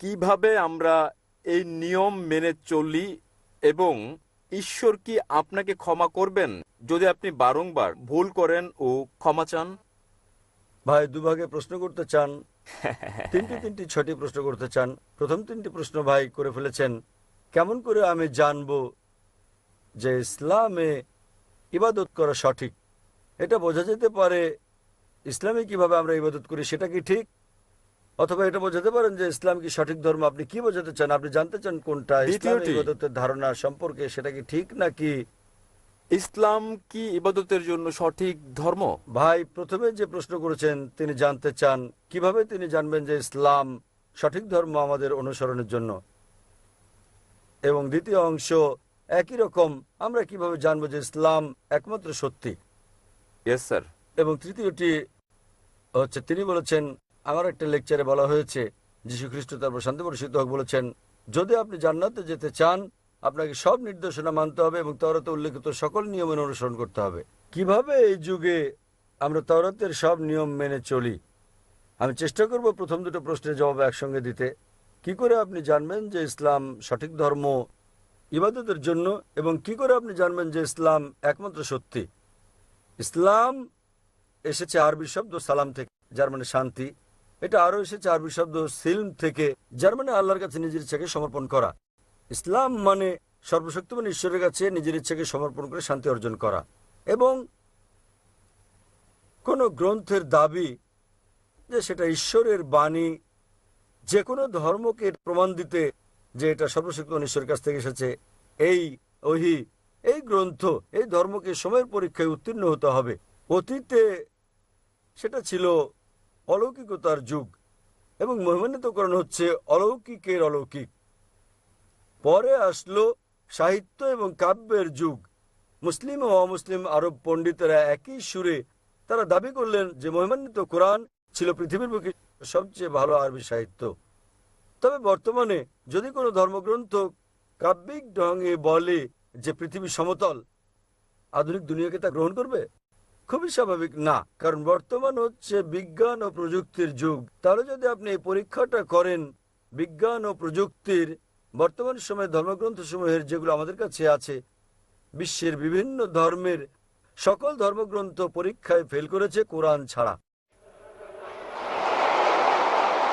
কিভাবে আমরা এই নিয়ম মেনে চলি এবং ঈশ্বর কি আপনাকে ক্ষমা করবেন যদি আপনি বারংবার ভুল করেন ও ক্ষমা চান? ভাই দুভাগে প্রশ্ন করতে চান, তিনটি ছয়টি প্রশ্ন করতে চান। প্রথম তিনটি প্রশ্ন ভাই করে ফেলেছেন। কেমন করে আমি জানবো যে ইসলামে ইবাদত করা সঠিক? এটা বোঝা যেতে পারে ইসলামে কিভাবে আমরা ইবাদত করি সেটা কি ঠিক, অথবা এটা বোঝাতে পারেন যে ইসলাম কি সঠিক ধর্ম। আপনি কি বোঝাতে চান? আপনি জানতে চান কোনটা ইসলামে দ্বিতীয়টি, ইবাদতের ধারণা সম্পর্কে সেটা কি ঠিক নাকি? ইসলাম কি ইবাদতের জন্য সঠিক ধর্ম? ভাই প্রথমে যে প্রশ্ন করেছেন তিনি জানতে চান কিভাবে তিনি জানবেন যে ইসলাম সঠিক ধর্ম আমাদের অনুসরণের জন্য, এবং দ্বিতীয় অংশ একই রকম, আমরা কিভাবে জানবো যে ইসলাম একমাত্র সত্যি। Yes sir. এবং তৃতীয়টি হচ্ছে তিনি বলেছেন, আমার একটা লেকচারে বলা হয়েছে, যীশু খ্রিস্ট তারপর শান্তি বর্ষিত হোক বলেছেন, যদি আপনি জান্নাতে যেতে চান আপনাকে সব নির্দেশনা মানতে হবে এবং তাওরাতে উল্লেখিত সকল নিয়মের অনুসরণ করতে হবে। কিভাবে এই যুগে আমরা তাওরাতের সব নিয়ম মেনে চলি? আমি চেষ্টা করব প্রথম দুটো প্রশ্নের জবাব একসঙ্গে দিতে। কি করে আপনি জানবেন যে ইসলাম সঠিক ধর্ম ইবাদতের জন্য, এবং কি করে আপনি জানবেন যে ইসলাম একমাত্র সত্যি? ইসলাম এসেছে আরবি শব্দ সালাম থেকে, যার মানে শান্তি। এটা আরও এসেছে আরবি শব্দ সিলম থেকে, যার মানে আল্লাহর কাছে নিজের ইচ্ছাকে সমর্পণ করা। ইসলাম মানে সর্বশক্তিমান ঈশ্বরের কাছে নিজের ইচ্ছাকে সমর্পণ করে শান্তি অর্জন করা। এবং কোনো গ্রন্থের দাবি যে সেটা ঈশ্বরের বাণী, যে কোনো ধর্মকে প্রমাণ দিতে যে এটা সর্বশক্তিমান ঈশ্বরের কাছ থেকে এসেছে, এই ওহী, এই গ্রন্থ, এই ধর্মকে সময়ের পরীক্ষায় উত্তীর্ণ হতে হবে। অতীতে সেটা ছিল অলৌকিকতার যুগ এবং মহিমান্বিতকরণ হচ্ছে অলৌকিকের অলৌকিক। পরে আসলো সাহিত্য এবং কাব্যের যুগ। মুসলিম ও অমুসলিম আরব পণ্ডিতেরা একই সুরে তারা দাবি করলেন যে মহিমান্বিত কোরআন ছিল পৃথিবীর বুকে সবচেয়ে ভালো আরবি সাহিত্য। তবে বর্তমানে যদি কোনো ধর্মগ্রন্থ কাব্যিক ঢঙে বলে যে পৃথিবী সমতল, আধুনিক দুনিয়াকে তা গ্রহণ করবে? খুবই স্বাভাবিক না, কারণ বর্তমান হচ্ছে বিজ্ঞান ও প্রযুক্তির যুগ। তাহলে যদি আপনি এই পরীক্ষাটা করেন বিজ্ঞান ও প্রযুক্তির, বর্তমান সময়ে ধর্মগ্রন্থসমূহের যেগুলো আমাদের কাছে আছে, বিশ্বের বিভিন্ন ধর্মের সকল ধর্মগ্রন্থ পরীক্ষায় ফেল করেছে কোরআন ছাড়া।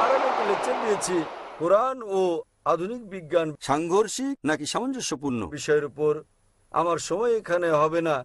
আর আমি একটা লেকচার দিয়েছি কোরআন ও আধুনিক বিজ্ঞান সাংঘর্ষিক নাকি সামঞ্জস্যপূর্ণ বিষয়ের উপর। আমার সময় এখানে হবে না,